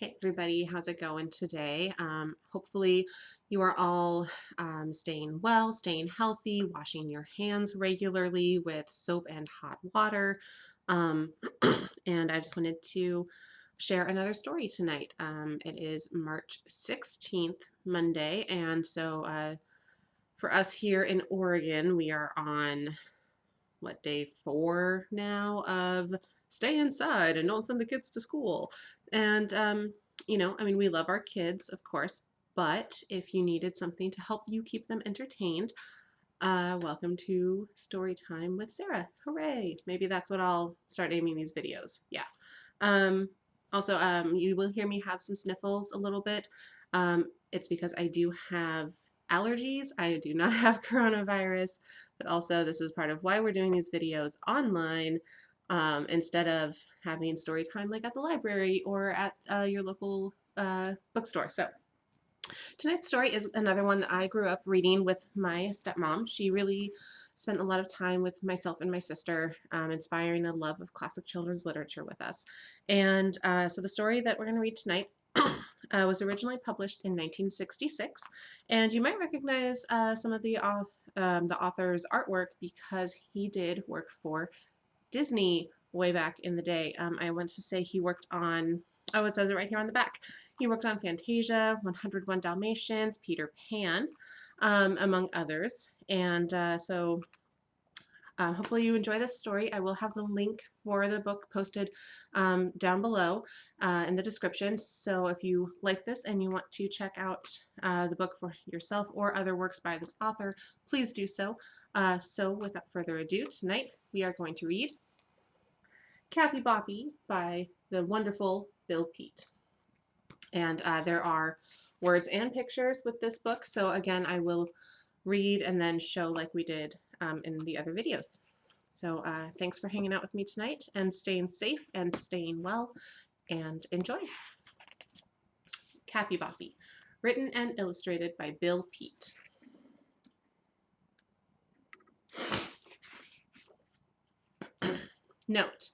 Hey everybody, how's it going today? Hopefully you are all staying well, staying healthy, washing your hands regularly with soap and hot water. Um, and I just wanted to share another story tonight. It is March 16th, Monday, and so for us here in Oregon, we are on day 4 now of stay inside and don't send the kids to school. And, we love our kids, of course, but if you needed something to help you keep them entertained, welcome to Storytime with Sara. Hooray! Maybe that's what I'll start naming these videos. Yeah. Um, also, you will hear me have some sniffles a little bit. It's because I do have allergies. I do not have coronavirus, but also this is part of why we're doing these videos online instead of having story time like at the library or at your local bookstore. So tonight's story is another one that I grew up reading with my stepmom. She really spent a lot of time with myself and my sister, inspiring a love of classic children's literature with us. And so the story that we're going to read tonight was originally published in 1966, and you might recognize some of the author's artwork because he did work for Disney way back in the day. I want to say he worked on, oh, it says it right here on the back. He worked on Fantasia, 101 Dalmatians, Peter Pan, among others. And hopefully you enjoy this story. I will have the link for the book posted down below in the description. So if you like this and you want to check out the book for yourself or other works by this author, please do so. So without further ado, tonight we are going to read Capyboppy by the wonderful Bill Peet. And there are words and pictures with this book. So again, I will read and then show like we did in the other videos. So thanks for hanging out with me tonight and staying safe and staying well, and enjoy. Capyboppy, written and illustrated by Bill Peet. Note: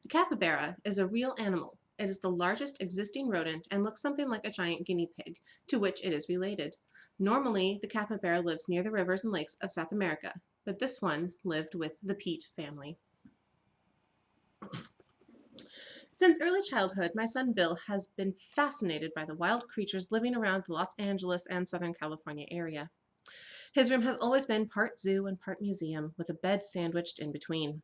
a capybara is a real animal. It is the largest existing rodent and looks something like a giant guinea pig, to which it is related. Normally, the capybara lives near the rivers and lakes of South America, but this one lived with the Peet family. Since early childhood, my son Bill has been fascinated by the wild creatures living around the Los Angeles and Southern California area. His room has always been part zoo and part museum, with a bed sandwiched in between.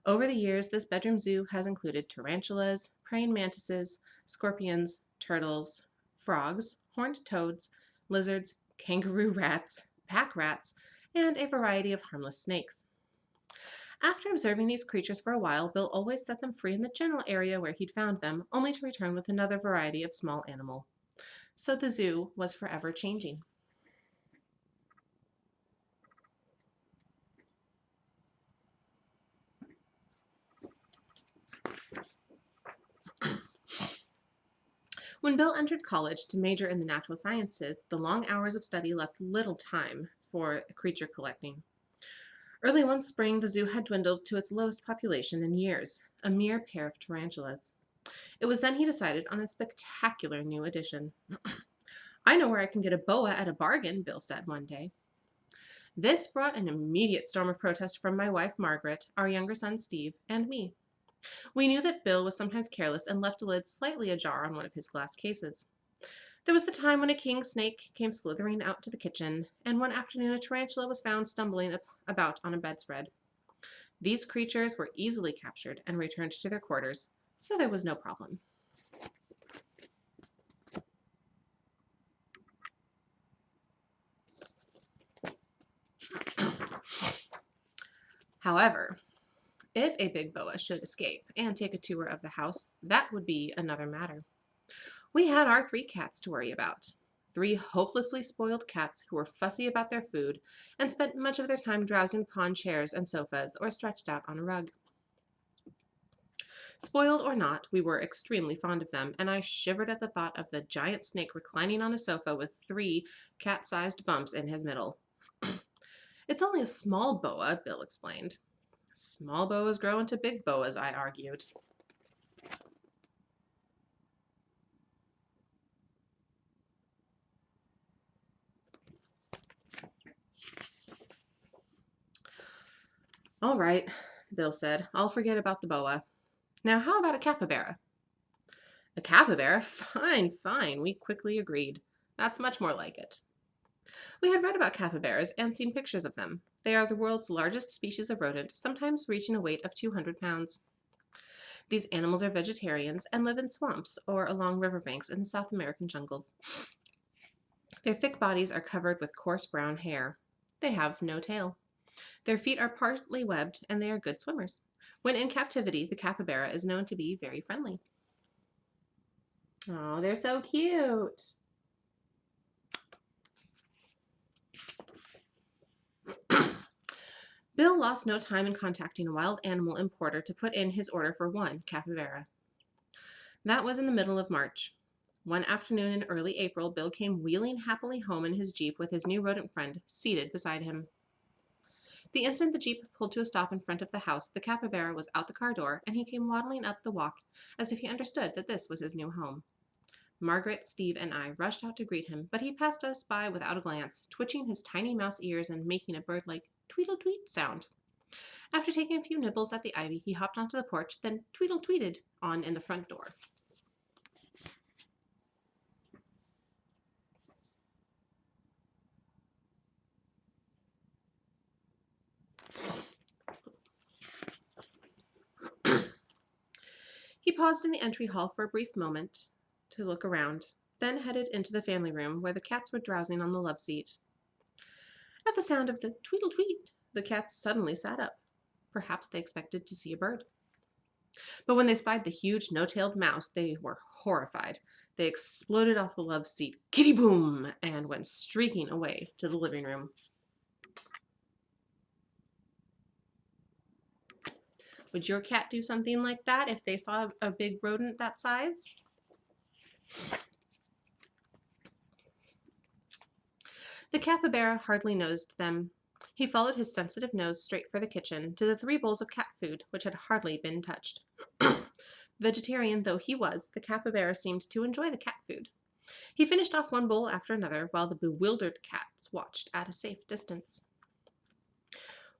Over the years, this bedroom zoo has included tarantulas, praying mantises, scorpions, turtles, frogs, horned toads, lizards, kangaroo rats, pack rats, and a variety of harmless snakes. After observing these creatures for a while, Bill always set them free in the general area where he'd found them, only to return with another variety of small animal. So the zoo was forever changing. When Bill entered college to major in the natural sciences, the long hours of study left little time for creature collecting. Early one spring, the zoo had dwindled to its lowest population in years, a mere pair of tarantulas. It was then he decided on a spectacular new addition. I know where I can get a boa at a bargain, Bill said one day. This brought an immediate storm of protest from my wife, Margaret, our younger son, Steve, and me. We knew that Bill was sometimes careless and left a lid slightly ajar on one of his glass cases. There was the time when a king snake came slithering out to the kitchen, and one afternoon a tarantula was found stumbling about on a bedspread. These creatures were easily captured and returned to their quarters, so there was no problem. However, if a big boa should escape and take a tour of the house, that would be another matter. We had our 3 cats to worry about. 3 hopelessly spoiled cats who were fussy about their food and spent much of their time drowsing upon chairs and sofas or stretched out on a rug. Spoiled or not, we were extremely fond of them, and I shivered at the thought of the giant snake reclining on a sofa with 3 cat-sized bumps in his middle. It's only a small boa, Bill explained. Small boas grow into big boas, I argued. All right, Bill said. I'll forget about the boa. Now, how about a capybara? A capybara? Fine, fine, we quickly agreed. That's much more like it. We had read about capybaras and seen pictures of them. They are the world's largest species of rodent, sometimes reaching a weight of 200 pounds. These animals are vegetarians and live in swamps or along riverbanks in the South American jungles. Their thick bodies are covered with coarse brown hair. They have no tail. Their feet are partly webbed and they are good swimmers. When in captivity, the capybara is known to be very friendly. Oh, they're so cute. Bill lost no time in contacting a wild animal importer to put in his order for one capybara. That was in the middle of March. One afternoon in early April, Bill came wheeling happily home in his Jeep with his new rodent friend seated beside him. The instant the Jeep pulled to a stop in front of the house, the capybara was out the car door, and he came waddling up the walk as if he understood that this was his new home. Margaret, Steve, and I rushed out to greet him, but he passed us by without a glance, twitching his tiny mouse ears and making a bird-like tweedle-tweet sound. After taking a few nibbles at the ivy, he hopped onto the porch, then tweedle-tweeted on in the front door. He paused in the entry hall for a brief moment to look around, then headed into the family room where the cats were drowsing on the love seat. At the sound of the tweedle-tweet, the cats suddenly sat up. Perhaps they expected to see a bird. But when they spied the huge no-tailed mouse, they were horrified. They exploded off the love seat, kitty boom, and went streaking away to the living room. Would your cat do something like that if they saw a big rodent that size? The capybara hardly nosed them. He followed his sensitive nose straight for the kitchen, to the 3 bowls of cat food, which had hardly been touched. Vegetarian though he was, the capybara seemed to enjoy the cat food. He finished off one bowl after another, while the bewildered cats watched at a safe distance.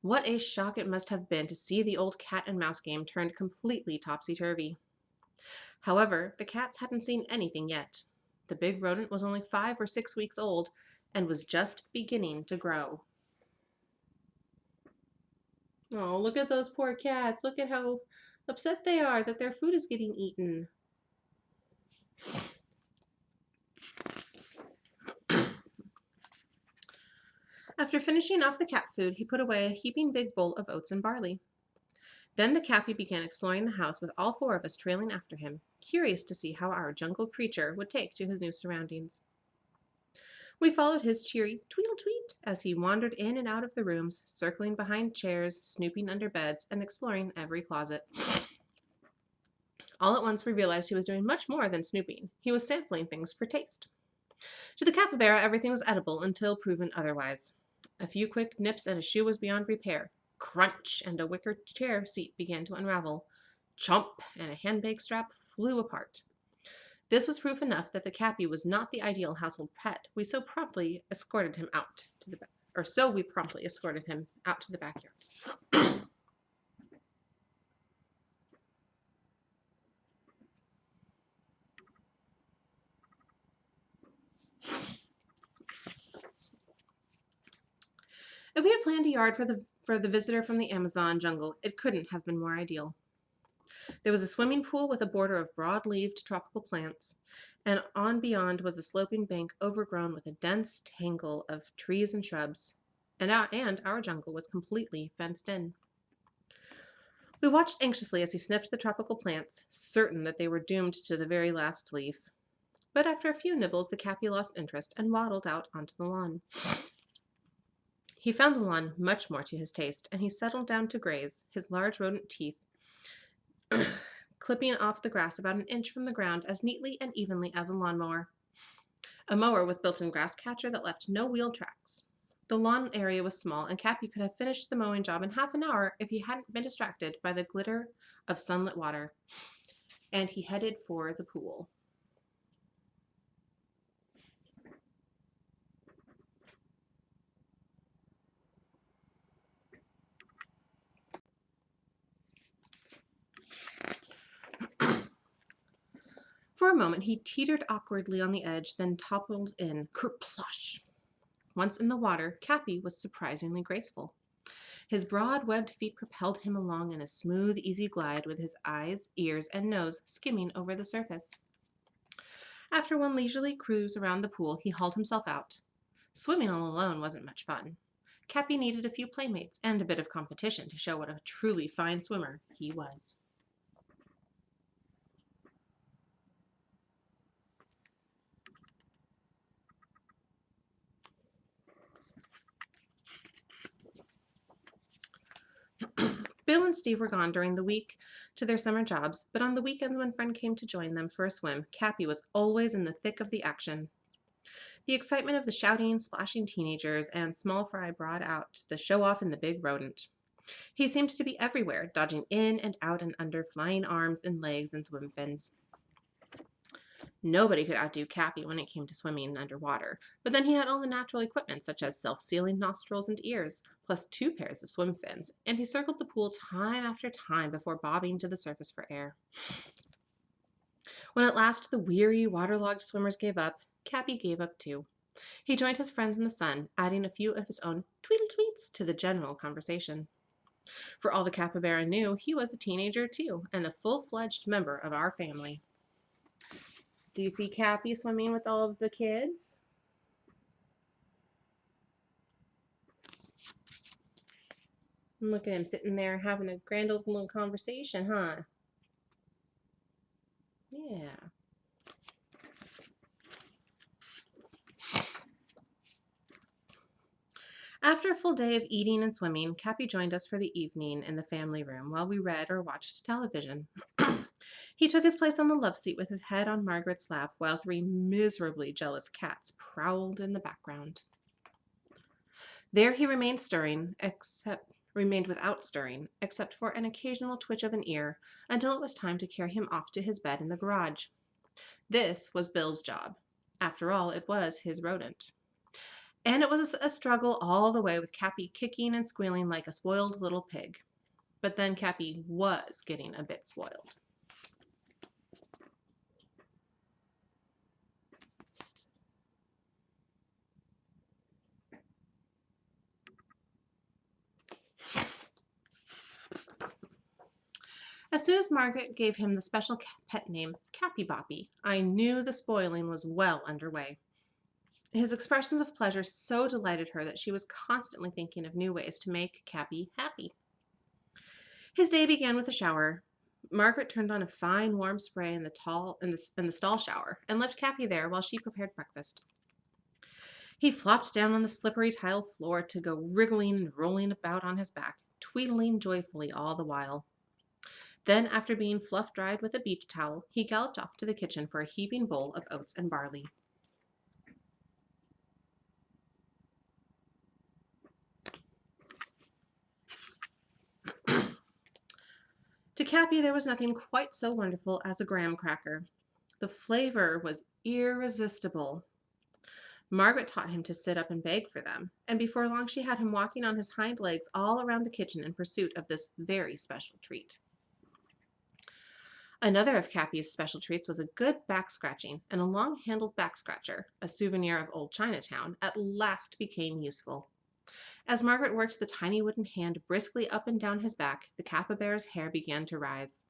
What a shock it must have been to see the old cat and mouse game turned completely topsy-turvy. However, the cats hadn't seen anything yet. The big rodent was only 5 or 6 weeks old and was just beginning to grow. Oh, look at those poor cats. Look at how upset they are that their food is getting eaten. After finishing off the cat food, he put away a heaping big bowl of oats and barley. Then the Cappy began exploring the house with all 4 of us trailing after him, curious to see how our jungle creature would take to his new surroundings. We followed his cheery tweedle-tweet as he wandered in and out of the rooms, circling behind chairs, snooping under beds, and exploring every closet. All at once we realized he was doing much more than snooping. He was sampling things for taste. To the capybara, everything was edible until proven otherwise. A few quick nips and a shoe was beyond repair. Crunch, and a wicker chair seat began to unravel. Chomp, and a handbag strap flew apart. This was proof enough that the Cappy was not the ideal household pet. We promptly escorted him out to the backyard. If we had planned a yard for the visitor from the Amazon jungle, it couldn't have been more ideal. There was a swimming pool with a border of broad-leaved tropical plants, and on beyond was a sloping bank overgrown with a dense tangle of trees and shrubs, and our jungle was completely fenced in. We watched anxiously as he sniffed the tropical plants, certain that they were doomed to the very last leaf. But after a few nibbles, the Cappy lost interest and waddled out onto the lawn. He found the lawn much more to his taste, and he settled down to graze, his large rodent teeth clipping off the grass about an inch from the ground as neatly and evenly as a lawnmower. A mower with built-in grass catcher that left no wheel tracks. The lawn area was small, and Cappy could have finished the mowing job in half an hour if he hadn't been distracted by the glitter of sunlit water. And he headed for the pool. For a moment he teetered awkwardly on the edge, then toppled in, kerplush. Once in the water, Cappy was surprisingly graceful. His broad, webbed feet propelled him along in a smooth, easy glide with his eyes, ears, and nose skimming over the surface. After one leisurely cruise around the pool, he hauled himself out. Swimming all alone wasn't much fun. Cappy needed a few playmates and a bit of competition to show what a truly fine swimmer he was. Bill and Steve were gone during the week to their summer jobs, but on the weekends when Friend came to join them for a swim, Cappy was always in the thick of the action. The excitement of the shouting, splashing teenagers and small fry brought out the show-off in the big rodent. He seemed to be everywhere, dodging in and out and under flying arms and legs and swim fins. Nobody could outdo Cappy when it came to swimming underwater, but then he had all the natural equipment such as self-sealing nostrils and ears, plus 2 pairs of swim fins, and he circled the pool time after time before bobbing to the surface for air. When at last the weary, waterlogged swimmers gave up, Cappy gave up too. He joined his friends in the sun, adding a few of his own tweedle-tweets to the general conversation. For all the capybara knew, he was a teenager too, and a full-fledged member of our family. Do you see Cappy swimming with all of the kids? And look at him sitting there having a grand old little conversation, huh? Yeah. After a full day of eating and swimming, Cappy joined us for the evening in the family room while we read or watched television. He took his place on the love seat with his head on Margaret's lap while 3 miserably jealous cats prowled in the background. There he remained without stirring, except for an occasional twitch of an ear, until it was time to carry him off to his bed in the garage. This was Bill's job. After all, it was his rodent. And it was a struggle all the way with Cappy kicking and squealing like a spoiled little pig. But then Cappy was getting a bit spoiled. As soon as Margaret gave him the special pet name, Capyboppy, I knew the spoiling was well underway. His expressions of pleasure so delighted her that she was constantly thinking of new ways to make Cappy happy. His day began with a shower. Margaret turned on a fine warm spray in the stall shower and left Cappy there while she prepared breakfast. He flopped down on the slippery tile floor to go wriggling and rolling about on his back, tweedling joyfully all the while. Then, after being fluff-dried with a beach towel, he galloped off to the kitchen for a heaping bowl of oats and barley. To Cappy, there was nothing quite so wonderful as a graham cracker. The flavor was irresistible. Margaret taught him to sit up and beg for them, and before long she had him walking on his hind legs all around the kitchen in pursuit of this very special treat. Another of Cappy's special treats was a good back scratching, and a long-handled back scratcher, a souvenir of old Chinatown, at last became useful. As Margaret worked the tiny wooden hand briskly up and down his back, the capybara's hair began to rise.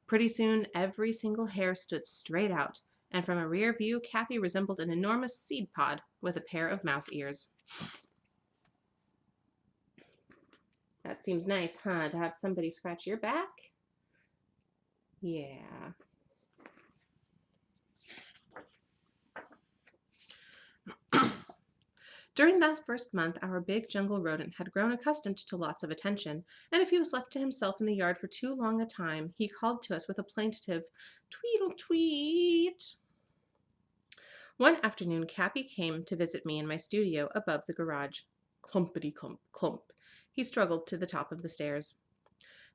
Pretty soon, every single hair stood straight out, and from a rear view, Cappy resembled an enormous seed pod with a pair of mouse ears. That seems nice, huh, to have somebody scratch your back? Yeah. During that first month, our big jungle rodent had grown accustomed to lots of attention, and if he was left to himself in the yard for too long a time, he called to us with a plaintive tweedle-tweet. One afternoon, Cappy came to visit me in my studio above the garage. Clumpity-clump, clump. He struggled to the top of the stairs.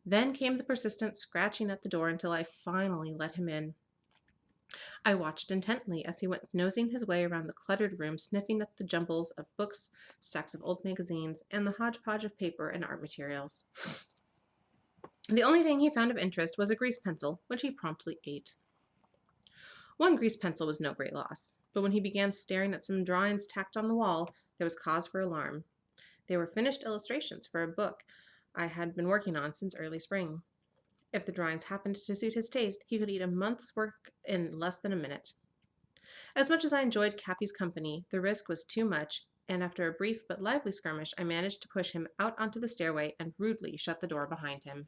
Then came the persistent scratching at the door until I finally let him in. I watched intently as he went nosing his way around the cluttered room, sniffing at the jumbles of books, stacks of old magazines, and the hodgepodge of paper and art materials. The only thing he found of interest was a grease pencil, which he promptly ate. One grease pencil was no great loss, but when he began staring at some drawings tacked on the wall, there was cause for alarm. They were finished illustrations for a book I had been working on since early spring. If the drawings happened to suit his taste, he could eat a month's work in less than a minute. As much as I enjoyed Cappy's company, the risk was too much, and after a brief but lively skirmish, I managed to push him out onto the stairway and rudely shut the door behind him.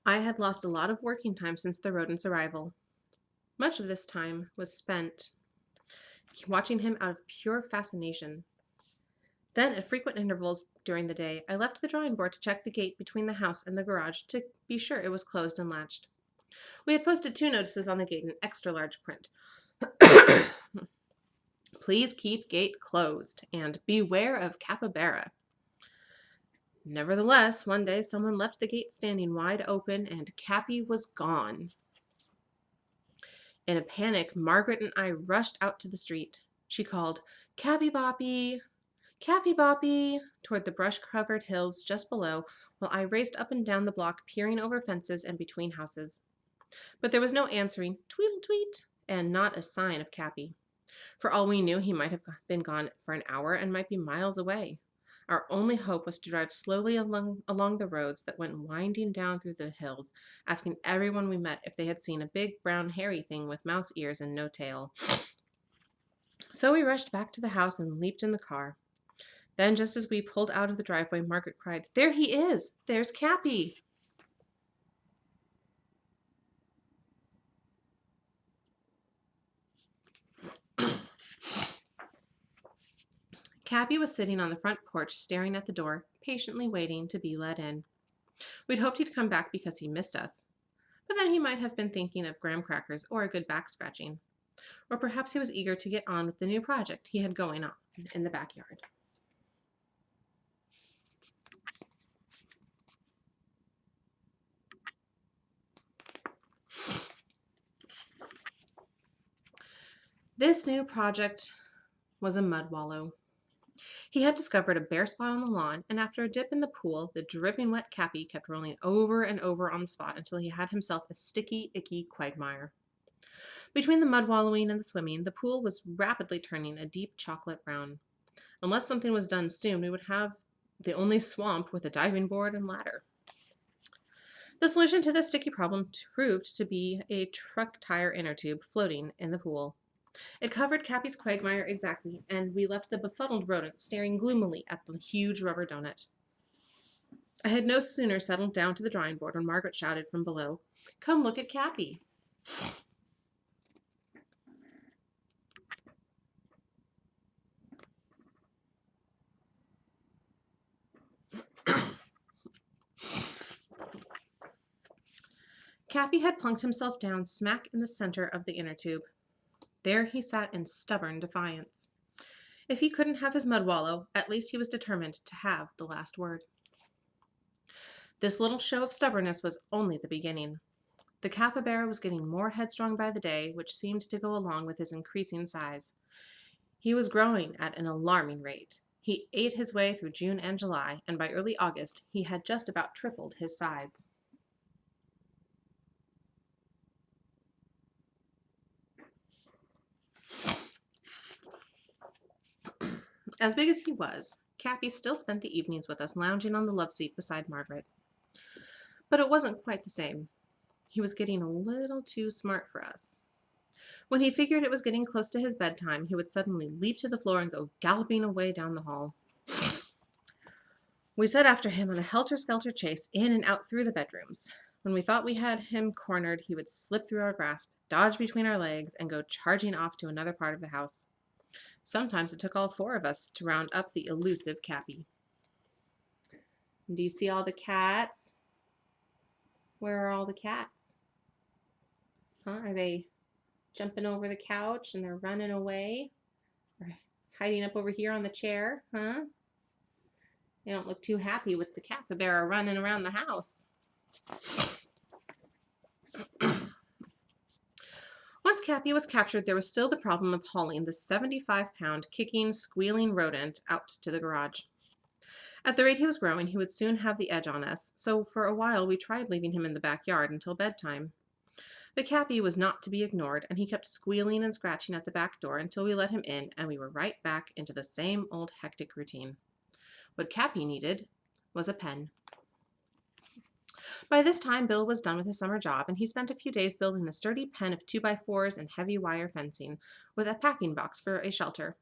I had lost a lot of working time since the rodent's arrival. Much of this time was spent watching him out of pure fascination. Then, at frequent intervals during the day, I left the drawing board to check the gate between the house and the garage to be sure it was closed and latched. We had posted 2 notices on the gate in extra large print. Please keep gate closed, and beware of capybara. Nevertheless, one day someone left the gate standing wide open, and Cappy was gone. In a panic, Margaret and I rushed out to the street. She called, "Capyboppy! Capyboppy!" toward the brush-covered hills just below, while I raced up and down the block, peering over fences and between houses. But there was no answering tweet-tweet, and not a sign of Cappy. For all we knew, he might have been gone for an hour and might be miles away. Our only hope was to drive slowly along the roads that went winding down through the hills, asking everyone we met if they had seen a big brown hairy thing with mouse ears and no tail. So we rushed back to the house and leaped in the car. Then, just as we pulled out of the driveway, Margaret cried, "There he is! There's Cappy!" Cappy was sitting on the front porch staring at the door, patiently waiting to be let in. We'd hoped he'd come back because he missed us. But then he might have been thinking of graham crackers or a good back scratching. Or perhaps he was eager to get on with the new project he had going on in the backyard. This new project was a mud wallow. He had discovered a bare spot on the lawn, and after a dip in the pool, the dripping wet Cappy kept rolling over and over on the spot until he had himself a sticky, icky quagmire. Between the mud wallowing and the swimming, the pool was rapidly turning a deep chocolate brown. Unless something was done soon, we would have the only swamp with a diving board and ladder. The solution to this sticky problem proved to be a truck tire inner tube floating in the pool. It covered Cappy's quagmire exactly, and we left the befuddled rodent staring gloomily at the huge rubber donut. I had no sooner settled down to the drawing board when Margaret shouted from below, "Come look at Cappy!" Cappy had plunked himself down smack in the center of the inner tube. There he sat in stubborn defiance. If he couldn't have his mud wallow, at least he was determined to have the last word. This little show of stubbornness was only the beginning. The capybara was getting more headstrong by the day, which seemed to go along with his increasing size. He was growing at an alarming rate. He ate his way through June and July, and by early August, he had just about tripled his size. As big as he was, Cappy still spent the evenings with us lounging on the love seat beside Margaret. But it wasn't quite the same. He was getting a little too smart for us. When he figured it was getting close to his bedtime, he would suddenly leap to the floor and go galloping away down the hall. We set after him on a helter-skelter chase in and out through the bedrooms. When we thought we had him cornered, he would slip through our grasp, dodge between our legs, and go charging off to another part of the house. Sometimes it took all 4 of us to round up the elusive Cappy. Do you see all the cats? Where are all the cats? Huh? Are they jumping over the couch and they're running away? Or hiding up over here on the chair? Huh? They don't look too happy with the capybara running around the house. Once Cappy was captured, there was still the problem of hauling the 75-pound, kicking, squealing rodent out to the garage. At the rate he was growing, he would soon have the edge on us, so for a while we tried leaving him in the backyard until bedtime. But Cappy was not to be ignored, and he kept squealing and scratching at the back door until we let him in, and we were right back into the same old hectic routine. What Cappy needed was a pen. By this time, Bill was done with his summer job, and he spent a few days building a sturdy pen of 2x4s and heavy wire fencing, with a packing box for a shelter.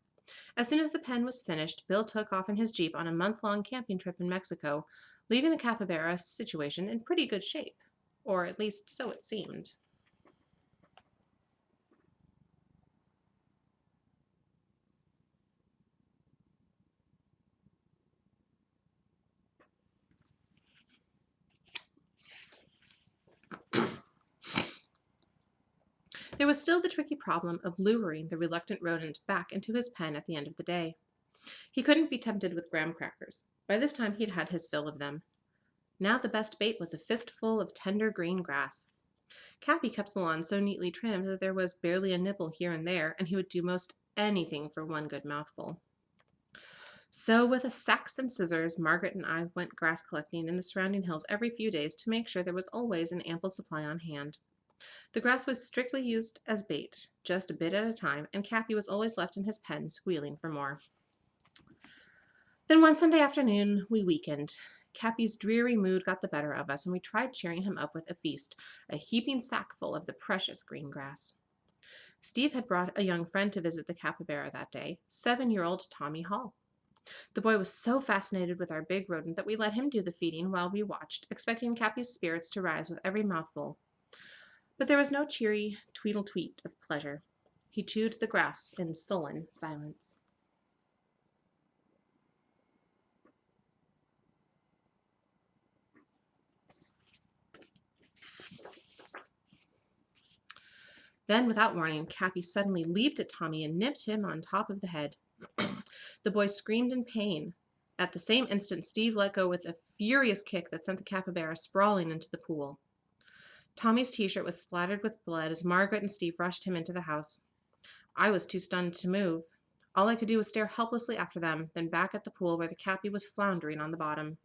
As soon as the pen was finished, Bill took off in his Jeep on a month-long camping trip in Mexico, leaving the capybara situation in pretty good shape. Or at least so it seemed. There was still the tricky problem of luring the reluctant rodent back into his pen at the end of the day. He couldn't be tempted with graham crackers. By this time he'd had his fill of them. Now the best bait was a fistful of tender green grass. Cappy kept the lawn so neatly trimmed that there was barely a nibble here and there, and he would do most anything for one good mouthful. So with a sacks and scissors, Margaret and I went grass collecting in the surrounding hills every few days to make sure there was always an ample supply on hand. The grass was strictly used as bait, just a bit at a time, and Cappy was always left in his pen squealing for more. Then one Sunday afternoon, we weakened. Cappy's dreary mood got the better of us, and we tried cheering him up with a feast, a heaping sackful of the precious green grass. Steve had brought a young friend to visit the capybara that day, 7-year-old Tommy Hall. The boy was so fascinated with our big rodent that we let him do the feeding while we watched, expecting Cappy's spirits to rise with every mouthful. But there was no cheery tweedle-tweet of pleasure. He chewed the grass in sullen silence. Then, without warning, Cappy suddenly leaped at Tommy and nipped him on top of the head. The boy screamed in pain. At the same instant, Steve let go with a furious kick that sent the capybara sprawling into the pool. Tommy's t-shirt was splattered with blood as Margaret and Steve rushed him into the house. I was too stunned to move. All I could do was stare helplessly after them, then back at the pool where the Cappy was floundering on the bottom.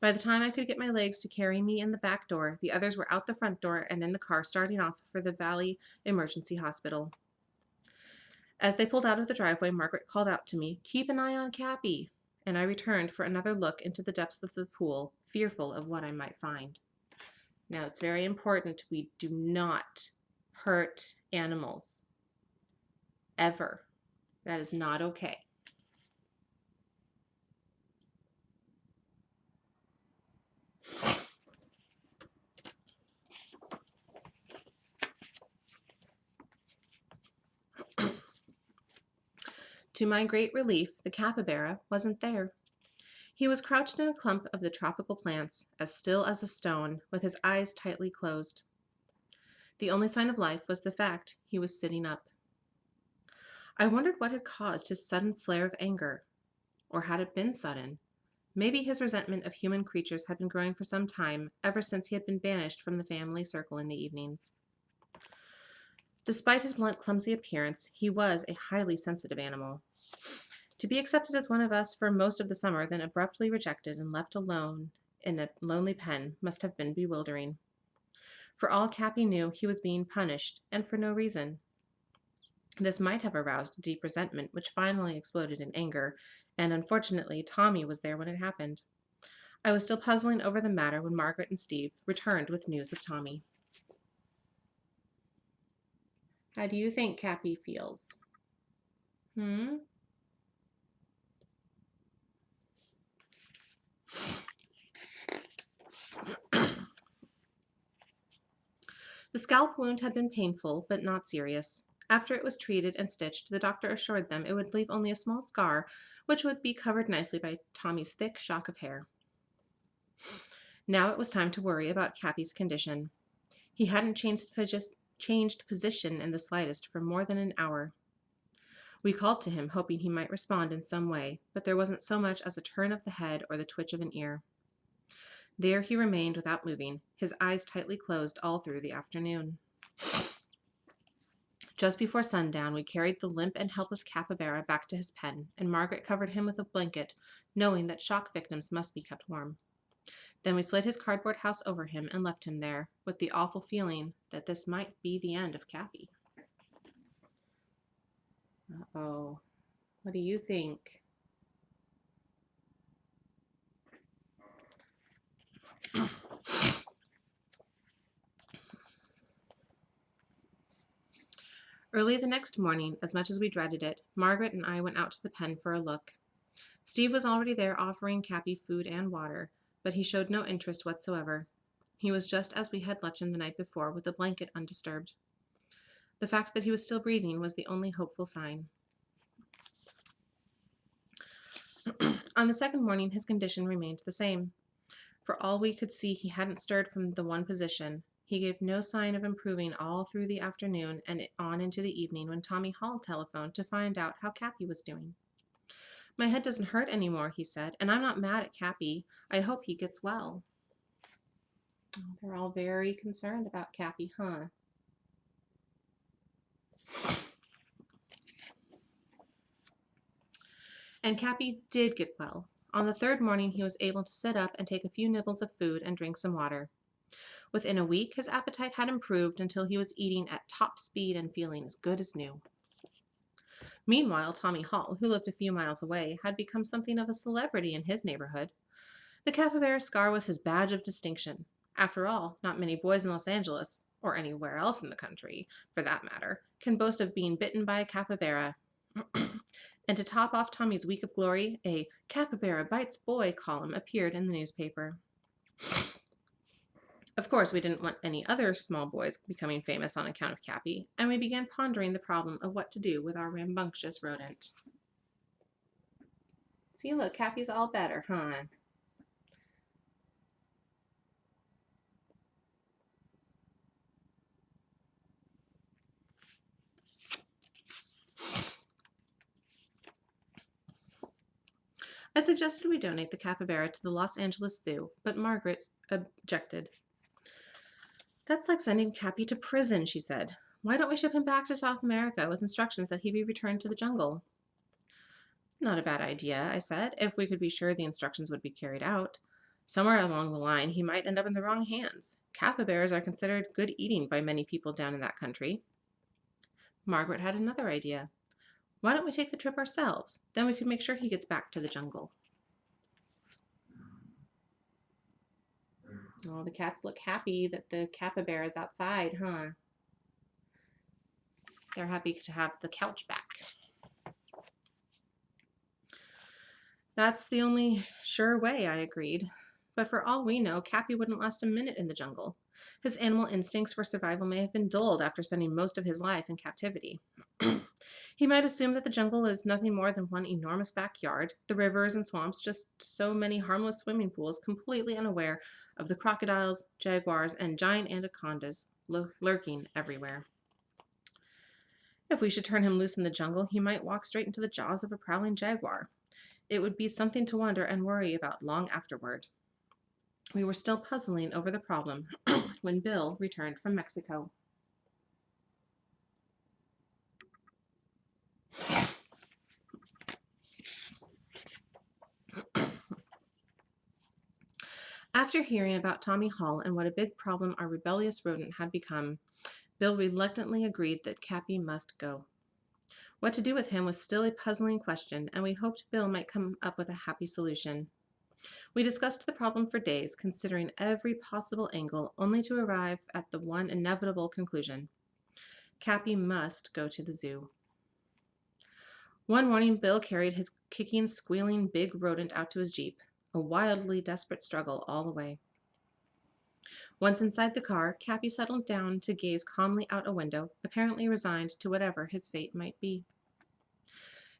By the time I could get my legs to carry me in the back door, the others were out the front door and in the car starting off for the Valley Emergency Hospital. As they pulled out of the driveway, Margaret called out to me, "Keep an eye on Cappy," and I returned for another look into the depths of the pool, fearful of what I might find. Now, it's very important we do not hurt animals. Ever. That is not okay. To my great relief, the capybara wasn't there. He was crouched in a clump of the tropical plants, as still as a stone, with his eyes tightly closed. The only sign of life was the fact he was sitting up. I wondered what had caused his sudden flare of anger. Or had it been sudden? Maybe his resentment of human creatures had been growing for some time, ever since he had been banished from the family circle in the evenings. Despite his blunt, clumsy appearance, he was a highly sensitive animal. To be accepted as one of us for most of the summer, then abruptly rejected and left alone in a lonely pen must have been bewildering. For all Cappy knew, he was being punished, and for no reason. This might have aroused deep resentment, which finally exploded in anger, and unfortunately, Tommy was there when it happened. I was still puzzling over the matter when Margaret and Steve returned with news of Tommy. How do you think Cappy feels? The scalp wound had been painful, but not serious. After it was treated and stitched, the doctor assured them it would leave only a small scar, which would be covered nicely by Tommy's thick shock of hair. Now it was time to worry about Cappy's condition. He hadn't changed position in the slightest for more than an hour. We called to him, hoping he might respond in some way, but there wasn't so much as a turn of the head or the twitch of an ear. There he remained without moving, his eyes tightly closed all through the afternoon. Just before sundown, we carried the limp and helpless capybara back to his pen, and Margaret covered him with a blanket, knowing that shock victims must be kept warm. Then we slid his cardboard house over him and left him there, with the awful feeling that this might be the end of Cappy. Uh-oh. What do you think? Early the next morning, as much as we dreaded it, Margaret and I went out to the pen for a look. Steve was already there offering Cappy food and water, but he showed no interest whatsoever. He was just as we had left him the night before, with the blanket undisturbed. The fact that he was still breathing was the only hopeful sign. On the second morning, his condition remained the same. For all we could see, he hadn't stirred from the one position. He gave no sign of improving all through the afternoon and on into the evening when Tommy Hall telephoned to find out how Cappy was doing. "My head doesn't hurt anymore," he said, "and I'm not mad at Cappy. I hope he gets well." Oh, they're all very concerned about Cappy, huh? And Cappy did get well. On the third morning, he was able to sit up and take a few nibbles of food and drink some water. Within a week, his appetite had improved until he was eating at top speed and feeling as good as new. Meanwhile, Tommy Hall, who lived a few miles away, had become something of a celebrity in his neighborhood. The capybara scar was his badge of distinction. After all, not many boys in Los Angeles, or anywhere else in the country, for that matter, can boast of being bitten by a capybara. And to top off Tommy's week of glory, a "Capybara Bites Boy" column appeared in the newspaper. Of course, we didn't want any other small boys becoming famous on account of Cappy, and we began pondering the problem of what to do with our rambunctious rodent. See, look, Cappy's all better, huh? I suggested we donate the capybara to the Los Angeles Zoo, but Margaret objected. "That's like sending Cappy to prison," she said. "Why don't we ship him back to South America with instructions that he be returned to the jungle?" "Not a bad idea," I said, "if we could be sure the instructions would be carried out. Somewhere along the line, he might end up in the wrong hands. Capybaras are considered good eating by many people down in that country." Margaret had another idea. "Why don't we take the trip ourselves? Then we could make sure he gets back to the jungle." Oh, the cats look happy that the capybara is outside, huh? They're happy to have the couch back. "That's the only sure way," I agreed. But for all we know, Cappy wouldn't last a minute in the jungle. His animal instincts for survival may have been dulled after spending most of his life in captivity. He might assume that the jungle is nothing more than one enormous backyard, the rivers and swamps just so many harmless swimming pools, completely unaware of the crocodiles, jaguars, and giant anacondas lurking everywhere. If we should turn him loose in the jungle, he might walk straight into the jaws of a prowling jaguar. It would be something to wonder and worry about long afterward. We were still puzzling over the problem when Bill returned from Mexico. After hearing about Tommy Hall and what a big problem our rebellious rodent had become, Bill reluctantly agreed that Cappy must go. What to do with him was still a puzzling question, and we hoped Bill might come up with a happy solution. We discussed the problem for days, considering every possible angle, only to arrive at the one inevitable conclusion. Cappy must go to the zoo. One morning, Bill carried his kicking, squealing big rodent out to his Jeep, a wildly desperate struggle all the way. Once inside the car, Cappy settled down to gaze calmly out a window, apparently resigned to whatever his fate might be.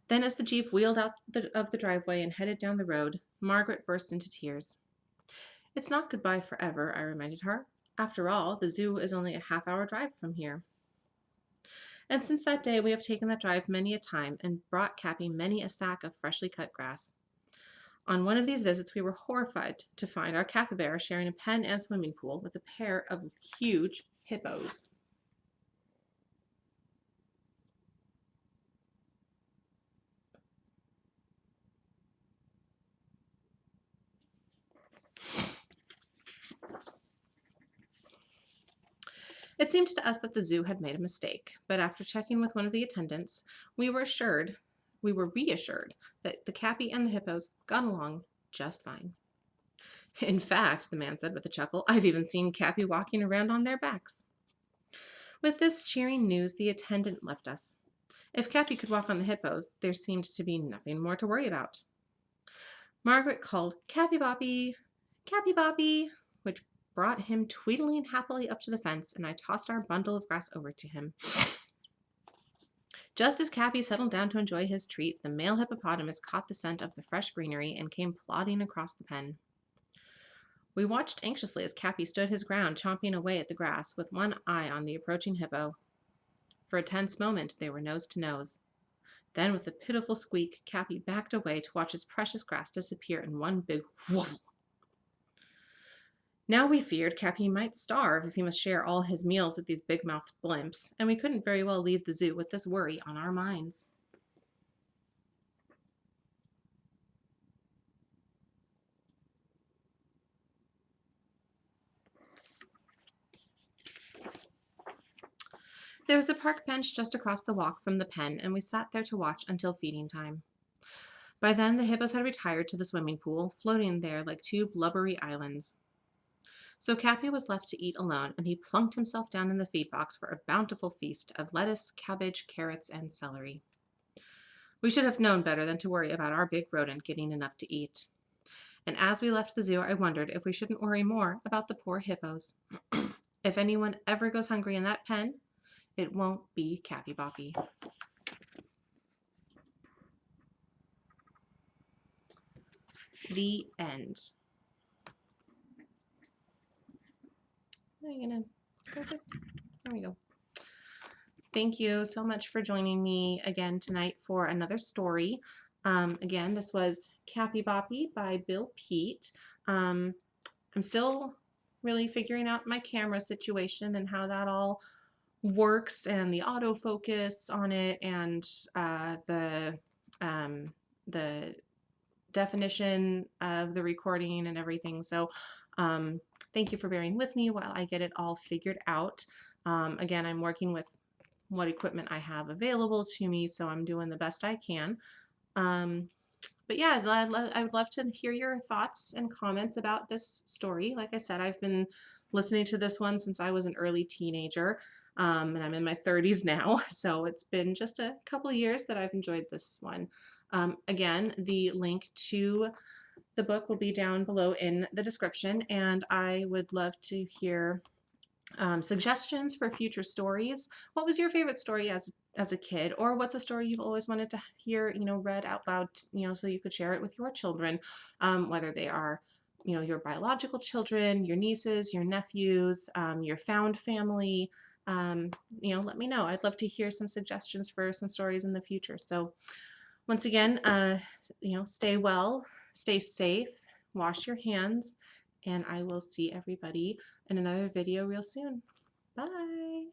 Then, as the Jeep wheeled out of the driveway and headed down the road, Margaret burst into tears. "It's not goodbye forever," I reminded her. "After all, the zoo is only a half-hour drive from here." And since that day, we have taken that drive many a time and brought Cappy many a sack of freshly cut grass. On one of these visits, we were horrified to find our capybara sharing a pen and swimming pool with a pair of huge hippos. It seemed to us that the zoo had made a mistake, but after checking with one of the attendants, we were reassured that the Cappy and the hippos got along just fine. In fact, the man said with a chuckle, I've even seen Cappy walking around on their backs. With this cheering news, the attendant left us. If Cappy could walk on the hippos, there seemed to be nothing more to worry about. Margaret called Capyboppy, Capyboppy, which brought him tweedling happily up to the fence, and I tossed our bundle of grass over to him. Just as Cappy settled down to enjoy his treat, the male hippopotamus caught the scent of the fresh greenery and came plodding across the pen. We watched anxiously as Cappy stood his ground, chomping away at the grass, with one eye on the approaching hippo. For a tense moment, they were nose to nose. Then, with a pitiful squeak, Cappy backed away to watch his precious grass disappear in one big woof. Now we feared Cappy might starve if he must share all his meals with these big-mouthed blimps, and we couldn't very well leave the zoo with this worry on our minds. There was a park bench just across the walk from the pen, and we sat there to watch until feeding time. By then, the hippos had retired to the swimming pool, floating there like two blubbery islands. So Cappy was left to eat alone, and he plunked himself down in the feed box for a bountiful feast of lettuce, cabbage, carrots, and celery. We should have known better than to worry about our big rodent getting enough to eat. And as we left the zoo, I wondered if we shouldn't worry more about the poor hippos. If anyone ever goes hungry in that pen, it won't be Capyboppy. The end. Are you gonna focus? There we go. Thank you so much for joining me again tonight for another story. Again, this was Capyboppy by Bill Peet. I'm still really figuring out my camera situation and how that all works, and the autofocus on it, and the definition of the recording and everything. So thank you for bearing with me while I get it all figured out. Again, I'm working with what equipment I have available to me, so I'm doing the best I can. But yeah, I would love to hear your thoughts and comments about this story. Like I said, I've been listening to this one since I was an early teenager, and I'm in my 30s now, so it's been just a couple of years that I've enjoyed this one. Again, the link to the book will be down below in the description, and I would love to hear suggestions for future stories. What was your favorite story as a kid, or what's a story you've always wanted to hear, read out loud, so you could share it with your children, whether they are, your biological children, your nieces, your nephews, your found family. Let me know. I'd love to hear some suggestions for some stories in the future. So once again, stay well, stay safe, wash your hands, and I will see everybody in another video real soon. Bye.